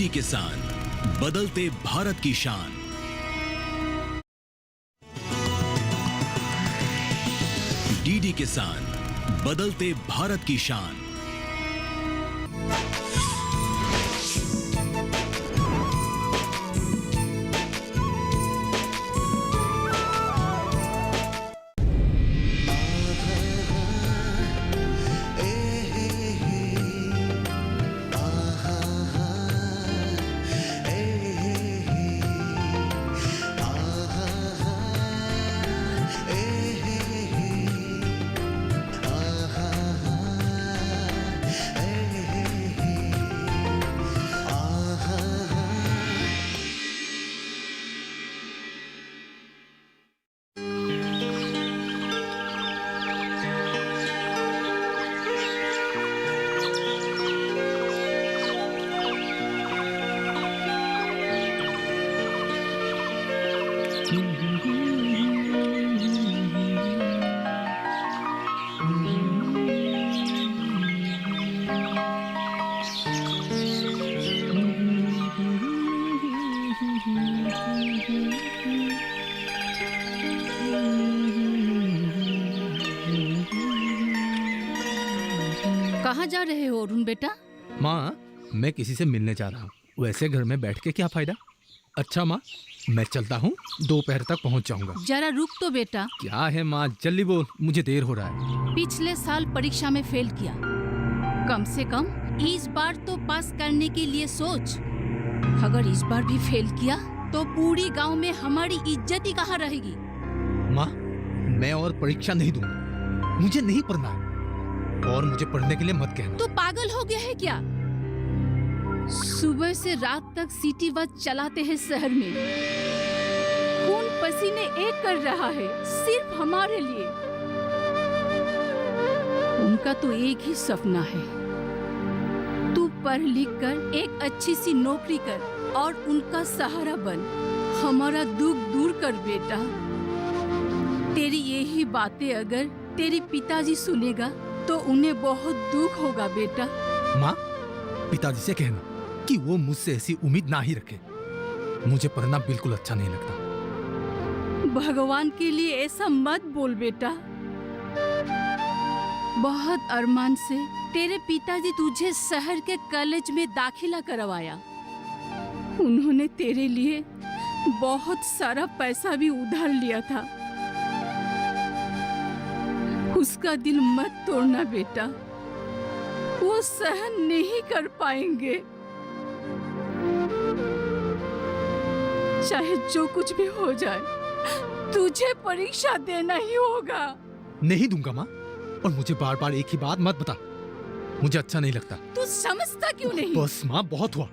किसान, बदलते भारत की शान। डीडी किसान, बदलते भारत की शान। कहाँ जा रहे हो अरुण बेटा? माँ, मैं किसी से मिलने जा रहा हूँ। वैसे घर में बैठ के क्या फायदा। अच्छा माँ, मैं चलता हूँ, दोपहर तक पहुँच जाऊंगा। जरा रुक तो बेटा। क्या है माँ, जल्दी बोल, मुझे देर हो रहा है। पिछले साल परीक्षा में फेल किया, कम से कम इस बार तो पास करने के लिए सोच। अगर इस बार भी फेल किया तो पूरी गांव में हमारी इज्जत ही कहाँ रहेगी। माँ, मैं और परीक्षा नहीं दूंगा, मुझे नहीं पढ़ना है। और मुझे पढ़ने के लिए मत कहना। तो पागल हो गया है क्या? सुबह से रात तक सिटी बस चलाते हैं शहर में, खून पसीने एक कर रहा है सिर्फ हमारे लिए। उनका तो एक ही सपना है, तू पढ़ लिख कर एक अच्छी सी नौकरी कर और उनका सहारा बन। हमारा दुख दूर कर बेटा। तेरी यही बातें अगर तेरे पिताजी सुनेगा तो उन्हें बहुत दुख होगा बेटा। माँ, पिताजी से कहना कि वो मुझसे ऐसी उम्मीद ना ही रखे। मुझे पढ़ना बिल्कुल अच्छा नहीं लगता। भगवान के लिए ऐसा मत बोल बेटा। बहुत अरमान से तेरे पिताजी तुझे शहर के कॉलेज में दाखिला करवाया। उन्होंने तेरे लिए बहुत सारा पैसा भी उधार लिया था। उसका दिल मत तोड़ना बेटा, वो सहन नहीं कर पाएंगे। चाहे जो कुछ भी हो जाए, तुझे परीक्षा देना ही होगा। नहीं दूंगा माँ, और मुझे बार बार एक ही बात मत बता, मुझे अच्छा नहीं लगता। तू समझता क्यों नहीं? बस माँ, बहुत हुआ।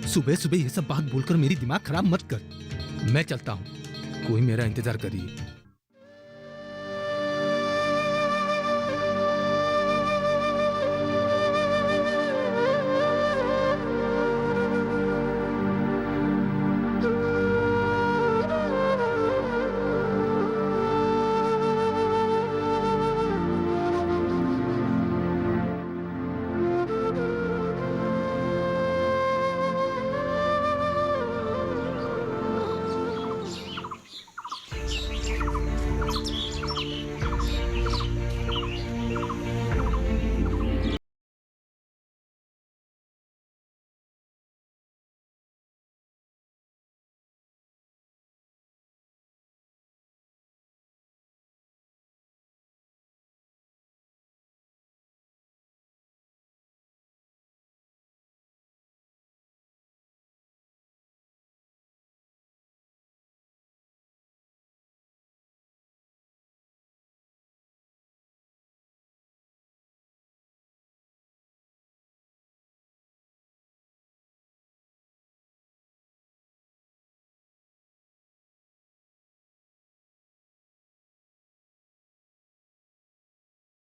सुबह सुबह ये सब बात बोलकर मेरी दिमाग खराब मत कर। मैं चलता हूँ, कोई मेरा इंतजार करिए।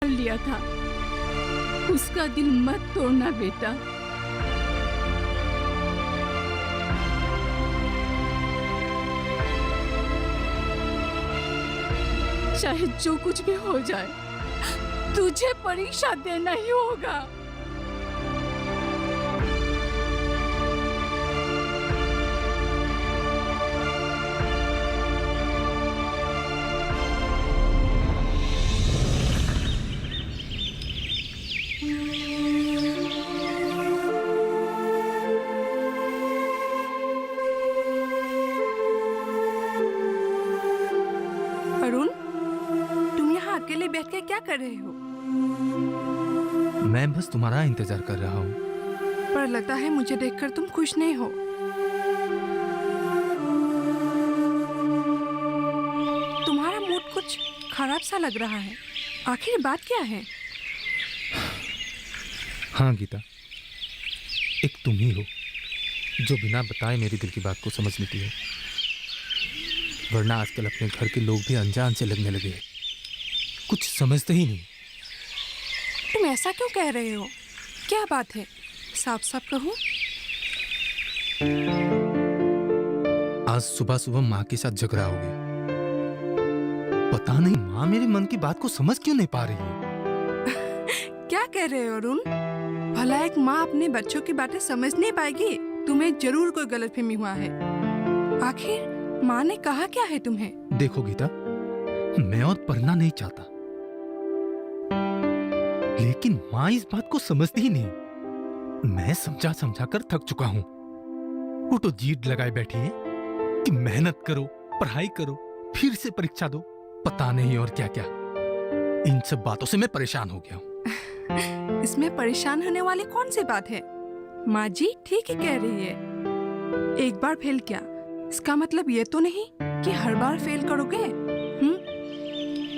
लिया था, उसका दिल मत तोड़ना बेटा। चाहे जो कुछ भी हो जाए, तुझे परीक्षा देना ही होगा। कर रहे हो? मैं बस तुम्हारा इंतजार कर रहा हूँ। पर लगता है मुझे देखकर तुम खुश नहीं हो। तुम्हारा मूड कुछ खराब सा लग रहा है। आखिर बात क्या है? हाँ गीता, एक तुम ही हो जो बिना बताए मेरे दिल की बात को समझ लेती है। वरना आजकल अपने घर के लोग भी अनजान से लगने लगे हैं, कुछ समझते ही नहीं। तुम ऐसा क्यों कह रहे हो? क्या बात है, साफ साफ कहो। आज सुबह सुबह माँ के साथ झगड़ा हो गया। पता नहीं माँ मेरे मन की बात को समझ क्यों नहीं पा रही है। क्या कह रहे हो अरुण? भला एक माँ अपने बच्चों की बातें समझ नहीं पाएगी? तुम्हें जरूर कोई गलतफहमी हुआ है। आखिर माँ ने कहा क्या है तुम्हें? देखो गीता, मैं और पढ़ना नहीं चाहता, लेकिन माँ इस बात को समझती ही नहीं। मैं समझा समझा कर थक चुका हूँ। वो तो जीत लगाए बैठी है कि मेहनत करो, पढ़ाई करो, फिर से परीक्षा दो, पता नहीं और क्या क्या। इन सब बातों से मैं परेशान हो गया हूँ। इसमें परेशान होने वाली कौन सी बात है? माँ जी ठीक ही कह रही है। एक बार फेल क्या, इसका मतलब ये तो नहीं कि हर बार फेल करोगे।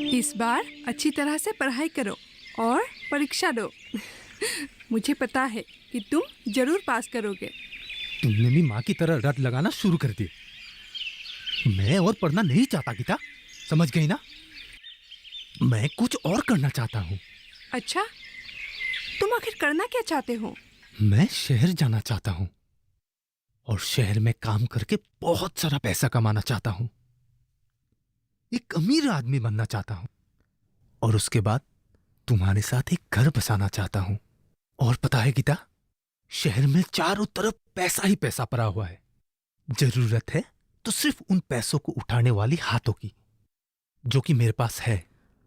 इस बार अच्छी तरह से पढ़ाई करो और परीक्षा दो। मुझे पता है कि तुम जरूर पास करोगे। तुमने भी माँ की तरह रट लगाना शुरू कर दी। मैं और पढ़ना नहीं चाहता गीता, समझ गई ना? मैं कुछ और करना चाहता हूँ। अच्छा, तुम आखिर करना क्या चाहते हो? मैं शहर जाना चाहता हूँ और शहर में काम करके बहुत सारा पैसा कमाना चाहता हूँ। एक अमीर आदमी बनना चाहता हूँ और उसके बाद तुम्हारे साथ एक घर बसाना चाहता हूँ। और पता है गीता, शहर में चारों तरफ पैसा ही पैसा पड़ा हुआ है। जरूरत है तो सिर्फ उन पैसों को उठाने वाली हाथों की, जो कि मेरे पास है।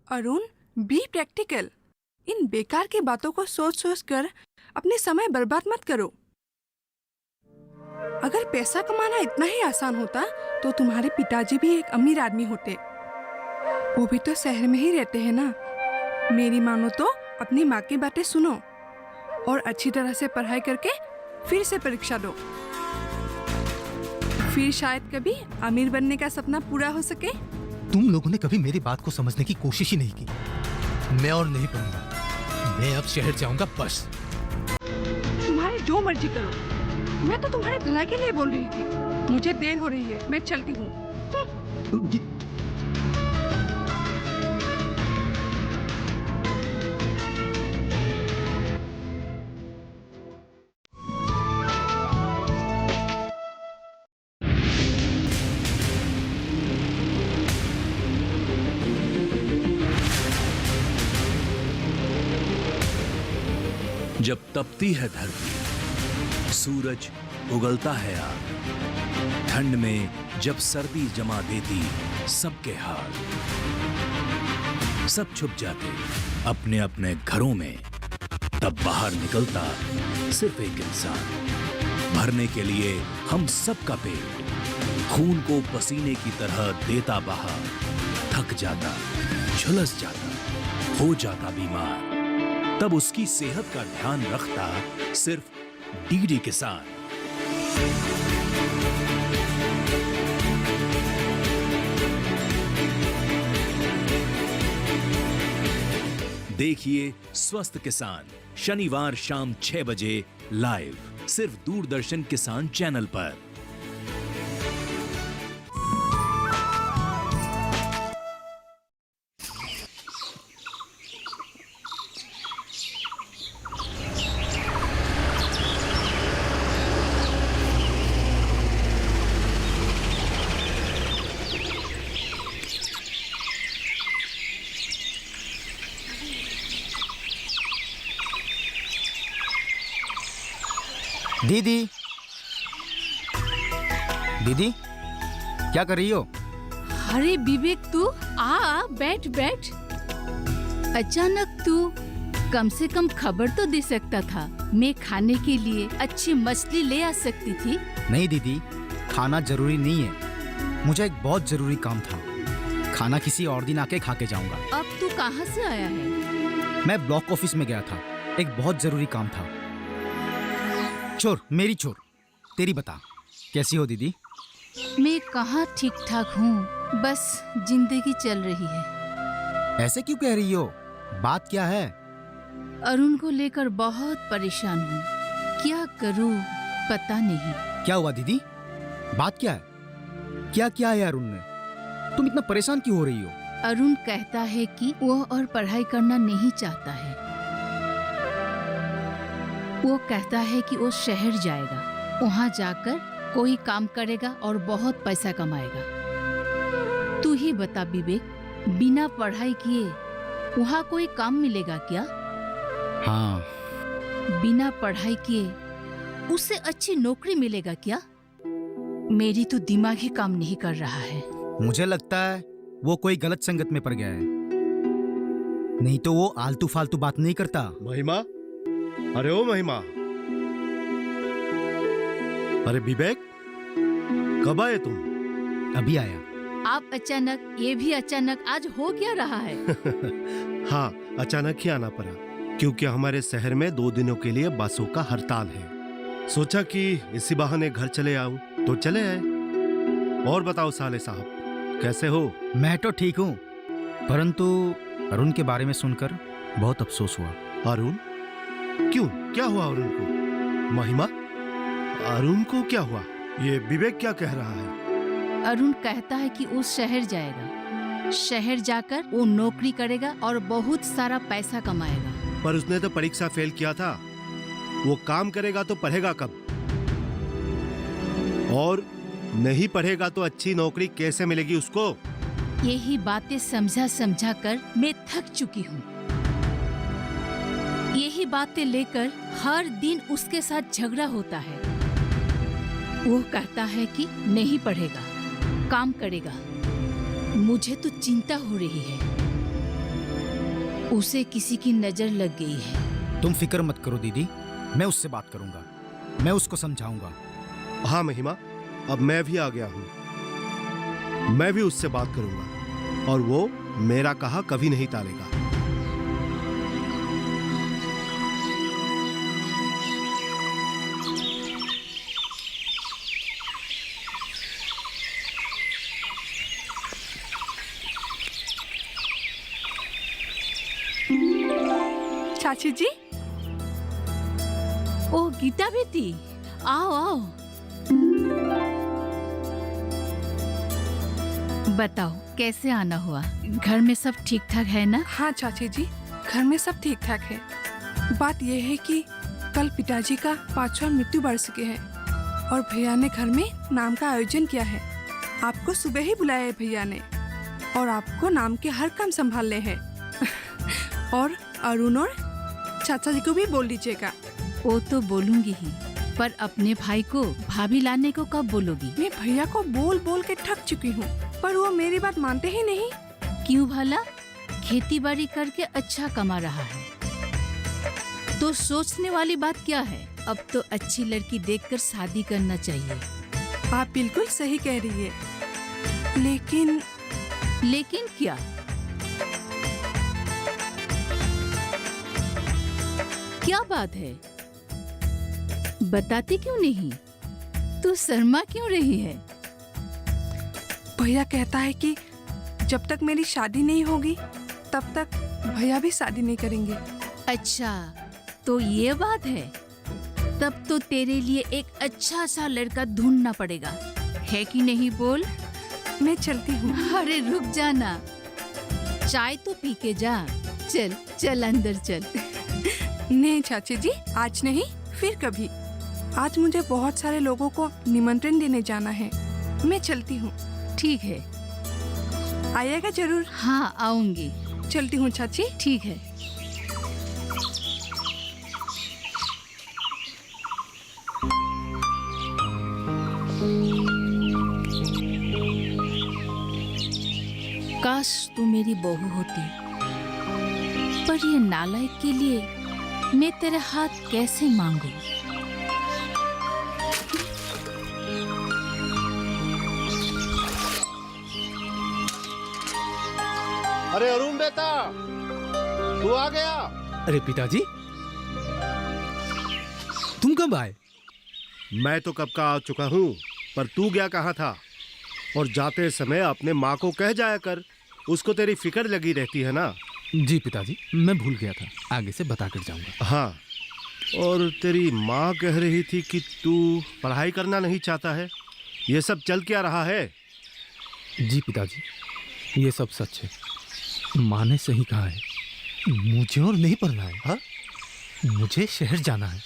Arun, be practical. इन बेकार की बातों को सोच सोच कर अपने समय बर्बाद मत करो। अगर पैसा कमाना इतना ही आसान होता तो तुम्हारे पिताजी भी एक अमीर आदमी होते। वो भी तो शहर में ही रहते हैं ना। मेरी मानो तो अपनी माँ की बातें सुनो और अच्छी तरह से पढ़ाई करके फिर से परीक्षा दो। फिर शायद कभी अमीर बनने का सपना पूरा हो सके। तुम लोगों ने कभी मेरी बात को समझने की कोशिश ही नहीं की। मैं और नहीं पढ़ूंगा, मैं अब शहर जाऊंगा बस। तुम्हारी जो मर्जी करो, मैं तो तुम्हारे भलाई के लिए बोल रही थी। मुझे देर हो रही है, मैं चलती हूँ। जब तपती है धरती, सूरज उगलता है आग, ठंड में जब सर्दी जमा देती सबके हाल, सब छुप जाते अपने अपने घरों में, तब बाहर निकलता सिर्फ एक इंसान, भरने के लिए हम सबका पेट, खून को पसीने की तरह देता बहा, थक जाता, झुलस जाता, हो जाता बीमार, तब उसकी सेहत का ध्यान रखता सिर्फ डीडी किसान। देखिए स्वस्थ किसान शनिवार शाम 6 बजे लाइव सिर्फ दूरदर्शन किसान चैनल पर। दीदी, दीदी क्या कर रही हो? अरे विवेक, तू आ, बैठ बैठ। अचानक तू कम से कम खबर तो दे सकता था। मैं खाने के लिए अच्छी मछली ले आ सकती थी। नहीं दीदी, खाना जरूरी नहीं है। मुझे एक बहुत जरूरी काम था। खाना किसी और दिन आके खा के जाऊंगा। अब तू कहाँ से आया है? मैं ब्लॉक ऑफिस में गया था, एक बहुत जरूरी काम था। छोर, मेरी छोर, तेरी बता, कैसी हो दीदी? मैं कहाँ ठीक ठाक हूँ, बस जिंदगी चल रही है। ऐसे क्यों कह रही हो? बात क्या है? अरुण को लेकर बहुत परेशान हूँ, क्या करूँ पता नहीं। क्या हुआ दीदी? बात क्या है? क्या किया है अरुण ने? तुम इतना परेशान क्यों हो रही हो? अरुण कहता है कि वो और पढ़ाई करना नहीं चाहता है। वो कहता है कि वो शहर जाएगा, वहाँ जाकर कोई काम करेगा और बहुत पैसा कमाएगा। तू ही बता विवेक, बिना पढ़ाई किए वहाँ कोई काम मिलेगा क्या? हाँ, बिना पढ़ाई किए उसे अच्छी नौकरी मिलेगा क्या? मेरी तो दिमाग ही काम नहीं कर रहा है। मुझे लगता है वो कोई गलत संगत में पड़ गया है, नहीं तो वो आलतू फालतू बात नहीं करता। महिमा, अरे ओ महिमा, अरे विवेक, कब आए तुम? अभी आया। आप अचानक, ये भी अचानक, आज हो क्या रहा है? हाँ, अचानक ही आना पड़ा क्योंकि हमारे शहर में 2 दिनों के लिए बसों का हड़ताल है। सोचा कि इसी बहाने घर चले आऊं, तो चले आए। और बताओ साले साहब, कैसे हो? मैं तो ठीक हूँ, परंतु अरुण के बारे में सुनकर बहुत अफसोस हुआ। अरुण? क्यों, क्या हुआ अरुण को? महिमा, अरुण को क्या हुआ? ये विवेक क्या कह रहा है? अरुण कहता है कि वो शहर जाएगा, शहर जाकर वो नौकरी करेगा और बहुत सारा पैसा कमाएगा। पर उसने तो परीक्षा फेल किया था, वो काम करेगा तो पढ़ेगा कब? और नहीं पढ़ेगा तो अच्छी नौकरी कैसे मिलेगी उसको? यही बातें समझा समझा कर मैं थक चुकी हूँ। यही बातें लेकर हर दिन उसके साथ झगड़ा होता है। वो कहता है कि नहीं पढ़ेगा, काम करेगा। मुझे तो चिंता हो रही है, उसे किसी की नजर लग गई है। तुम फिक्र मत करो दीदी, मैं उससे बात करूंगा, मैं उसको समझाऊंगा। हाँ महिमा, अब मैं भी आ गया हूँ, मैं भी उससे बात करूंगा और वो मेरा कहा कभी नहीं टालेगा। चाची जी, ओ गीता बेटी, आओ आओ। बताओ कैसे आना हुआ? घर में सब ठीक ठाक है ना? हाँ चाची जी, घर में सब ठीक ठाक है। बात यह है कि कल पिताजी का 5वां मृत्यु वार्षिक है और भैया ने घर में नाम का आयोजन किया है। आपको सुबह ही बुलाया है भैया ने और आपको नाम के हर काम संभालने हैं। और अरुण और चाचा जी को भी बोल दीजिएगा। वो तो बोलूंगी ही, पर अपने भाई को भाभी लाने को कब बोलोगी? मैं भैया को बोल बोल के थक चुकी हूँ, पर वो मेरी बात मानते ही नहीं। क्यों भला? खेती बाड़ी करके अच्छा कमा रहा है तो सोचने वाली बात क्या है? अब तो अच्छी लड़की देखकर शादी करना चाहिए। आप बिल्कुल सही कह रही है, लेकिन लेकिन क्या? क्या बात है? बताती क्यों नहीं? तू शर्मा क्यों रही है? भैया कहता है कि जब तक मेरी शादी नहीं होगी तब तक भैया भी शादी नहीं करेंगे। अच्छा, तो ये बात है। तब तो तेरे लिए एक अच्छा सा लड़का ढूंढना पड़ेगा, है कि नहीं? बोल। मैं चलती हूँ। अरे रुक जाना, चाय तो पी के जा। चल चल अंदर चल। नहीं चाची जी, आज नहीं, फिर कभी। आज मुझे बहुत सारे लोगों को निमंत्रण देने जाना है। मैं चलती हूँ। ठीक है, आइएगा जरूर। हाँ आऊंगी। चलती हूँ चाची। ठीक है। काश तू मेरी बहू होती, पर ये नालायक के लिए मैं तेरे हाथ कैसे मांगू? अरे अरुण बेटा, तू आ गया? अरे पिताजी, तुम कब आए? मैं तो कब का आ चुका हूँ, पर तू गया कहाँ था? और जाते समय अपने माँ को कह जाया कर, उसको तेरी फिक्र लगी रहती है ना। जी पिताजी, मैं भूल गया था, आगे से बता कर जाऊंगा। हाँ, और तेरी माँ कह रही थी कि तू पढ़ाई करना नहीं चाहता है। ये सब चल क्या रहा है? जी पिताजी, ये सब सच है। माँ ने सही कहा है, मुझे और नहीं पढ़ना है। हाँ? मुझे शहर जाना है।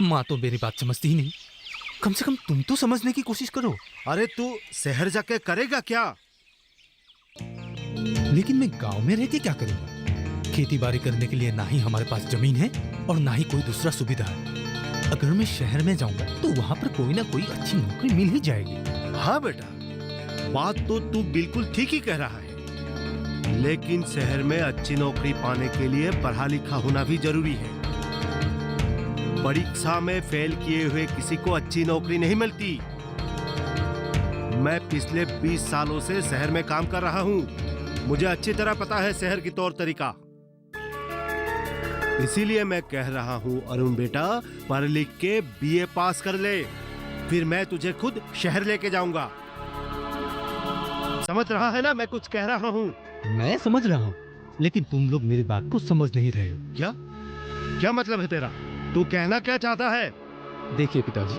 माँ तो मेरी बात समझती ही नहीं। कम से कम तुम तो समझने की कोशिश करो। अरे तू शहर जाके करेगा क्या? लेकिन मैं गांव में रह के क्या करूंगा? खेती बाड़ी करने के लिए ना ही हमारे पास जमीन है और ना ही कोई दूसरा सुविधा है। अगर मैं शहर में जाऊंगा तो वहां पर कोई ना कोई अच्छी नौकरी मिल ही जाएगी। हाँ बेटा, बात तो तू बिल्कुल ठीक ही कह रहा है, लेकिन शहर में अच्छी नौकरी पाने के लिए पढ़ा लिखा होना भी जरूरी है। परीक्षा में फेल किए हुए किसी को अच्छी नौकरी नहीं मिलती। मैं पिछले 20 सालों से शहर में काम कर रहा हूँ, मुझे अच्छी तरह पता है शहर की तौर तरीका। इसीलिए मैं कह रहा हूँ अरुण बेटा, पढ़ लिख के बीए पास कर ले, फिर मैं तुझे खुद शहर लेके जाऊंगा। समझ रहा है ना मैं कुछ कह रहा हूँ? मैं समझ रहा हूँ, लेकिन तुम लोग मेरी बात को समझ नहीं रहे हो। क्या क्या मतलब है तेरा? तू कहना क्या चाहता है? देखिए पिताजी,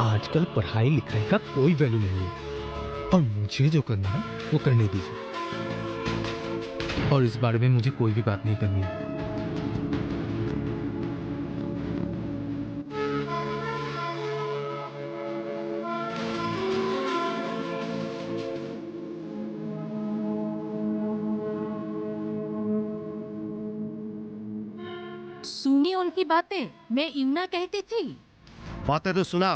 आजकल पढ़ाई लिखाई का कोई वैल्यू नहीं है और मुझे जो करना है वो करने दीजिए, और इस बारे में मुझे कोई भी बात नहीं करनी है। सुनी उनकी बातें, मैं यूं ना कहती थी। बातें तो सुना,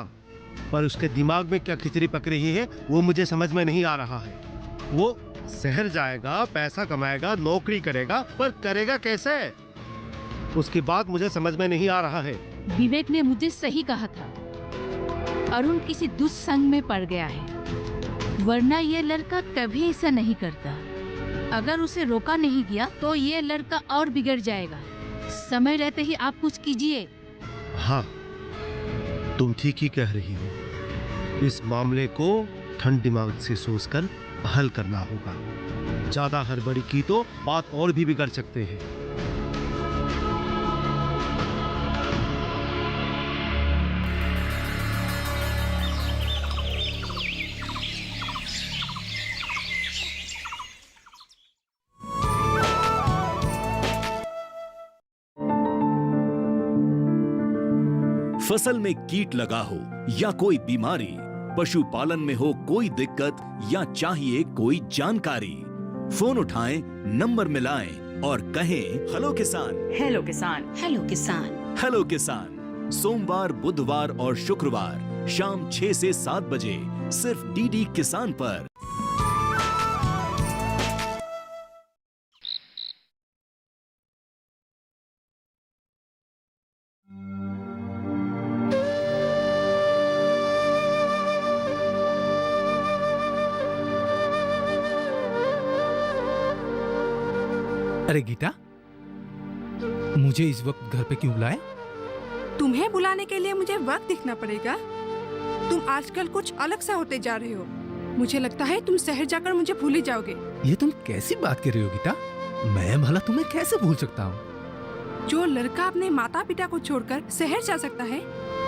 पर उसके दिमाग में क्या खिचड़ी पक रही है वो मुझे समझ में नहीं आ रहा है। वो शहर जाएगा, पैसा कमाएगा, नौकरी करेगा, पर करेगा कैसे? उसकी बात मुझे समझ में नहीं आ रहा है। विवेक ने मुझे सही कहा था, अरुण किसी दुस्संग में पड़ गया है, वरना ये लड़का कभी ऐसा नहीं करता। अगर उसे रोका नहीं गया तो ये लड़का और बिगड़ जाएगा। समय रहते ही आप कुछ कीजिए। हाँ, तुम ठीक ही कह रही हो। इस मामले को ठंड दिमाग से सोचकर हल करना होगा। ज्यादा हड़बड़ी की तो बात और भी बिगड़ सकते हैं। फसल में कीट लगा हो या कोई बीमारी, पशुपालन में हो कोई दिक्कत या चाहिए कोई जानकारी, फोन उठाएं, नंबर मिलाएं और कहें हेलो किसान। हेलो किसान। हेलो किसान। हेलो किसान सोमवार, बुधवार और शुक्रवार शाम 6 से 7 बजे सिर्फ डीडी किसान पर। अरे गीता, मुझे इस वक्त घर पे क्यों बुलाया? तुम्हें बुलाने के लिए मुझे वक्त दिखना पड़ेगा? तुम आजकल कुछ अलग सा होते जा रहे हो। मुझे लगता है तुम शहर जाकर मुझे भूल ही जाओगे। ये तुम कैसी बात कर रही हो गीता? मैं भला तुम्हें कैसे भूल सकता हूँ? जो लड़का अपने माता पिता को छोड़कर शहर जा सकता है,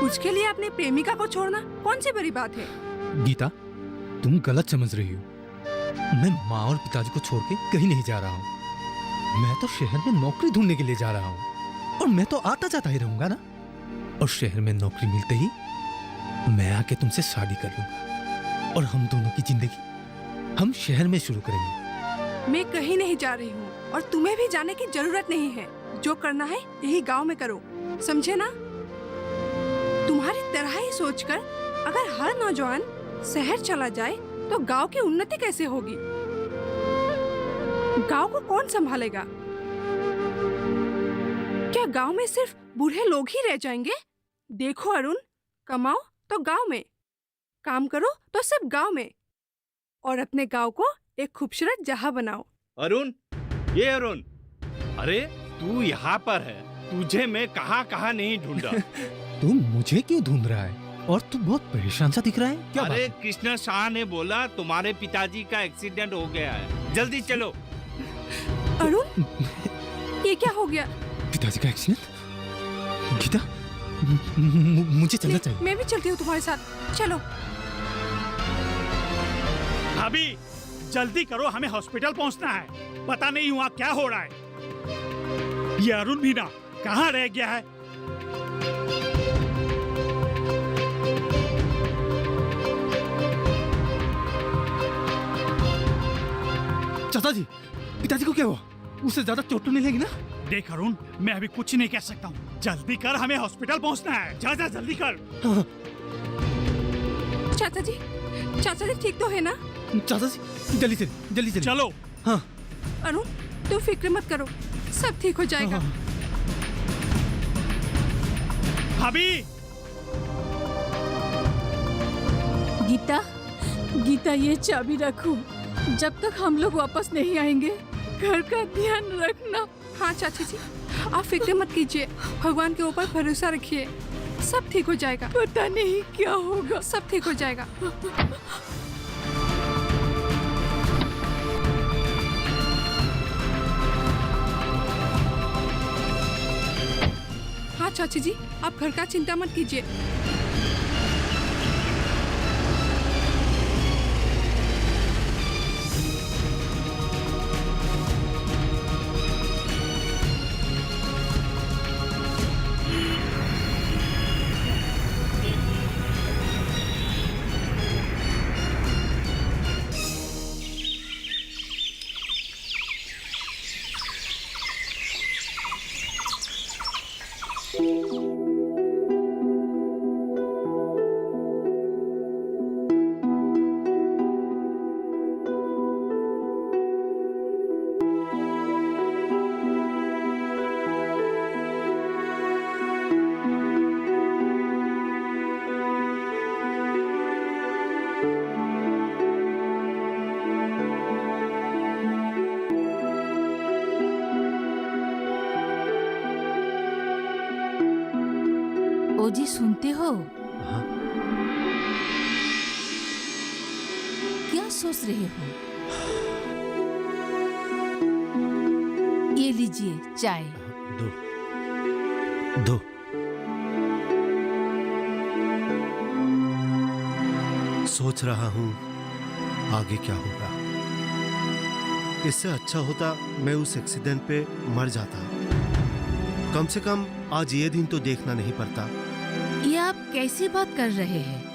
उसके लिए अपने प्रेमिका को छोड़ना कौन सी बड़ी बात है? गीता, तुम गलत समझ रही हो। मैं माँ और पिताजी को छोड़ के कहीं नहीं जा रहा हूँ। मैं तो शहर में नौकरी ढूंढने के लिए जा रहा हूँ, और मैं तो आता जाता ही रहूंगा ना। और शहर में नौकरी मिलते ही मैं आके तुमसे शादी कर लूंगा और हम दोनों की जिंदगी हम शहर में शुरू करेंगे। मैं कहीं नहीं जा रही हूँ और तुम्हें भी जाने की जरूरत नहीं है। जो करना है यही गांव में करो, समझे ना? तुम्हारी तरह ही सोचकर अगर हर नौजवान शहर चला जाए तो गांव की उन्नति कैसे होगी? गांव को कौन संभालेगा? क्या गांव में सिर्फ बूढ़े लोग ही रह जाएंगे? देखो अरुण, कमाओ तो गांव में, काम करो तो सिर्फ गांव में, और अपने गांव को एक खूबसूरत जहां बनाओ। अरुण, ये अरुण, अरे तू यहाँ पर है, तुझे मैं कहाँ कहाँ नहीं ढूंढा। तू मुझे क्यों ढूंढ रहा है? और तू बहुत परेशान सा दिख रहा है, क्या अरे बात कृष्ण शाह ने बोला तुम्हारे पिताजी का एक्सीडेंट हो गया है, जल्दी चलो। अरुण, ये क्या हो गया? है? पिताजी का एक्सीडेंट? गीता, मुझे चलना चाहिए। मैं भी चलती हूँ तुम्हारे साथ, चलो। भाभी जल्दी करो, हमें हॉस्पिटल पहुंचना है। पता नहीं वहाँ क्या हो रहा है। ये अरुण भी ना कहाँ रह गया है। चाचा जी, पिताजी को क्या हुआ? उसे ज्यादा चोट तो नहीं लगी ना? देख अरुण, मैं अभी कुछ नहीं कह सकता हूँ। जल्दी कर, हमें हॉस्पिटल पहुंचना है। जा जा जल्दी कर। हाँ, चाचा जी ठीक तो है ना? चाचा जी जल्दी चलिए। चलो। हाँ। अरुण, तुम फिक्र मत करो, सब ठीक हो जाएगा। हाँ। भाभी, गीता ये चाबी रखो, जब तक हम लोग वापस नहीं आएंगे घर का ध्यान रखना। हाँ चाची जी, आप फिक्र मत कीजिए, भगवान के ऊपर भरोसा रखिए, सब ठीक हो जाएगा। पता नहीं क्या होगा। सब ठीक हो जाएगा। हाँ चाची जी, आप घर का चिंता मत कीजिए। ओ जी, सुनते हो? हाँ। क्या सोच रहे हो? ये लीजिए चाय। दो। सोच रहा हूँ आगे क्या होगा। इससे अच्छा होता मैं उस एक्सीडेंट पे मर जाता। कम से कम आज ये दिन तो देखना नहीं पड़ता। ये आप कैसी बात कर रहे हैं?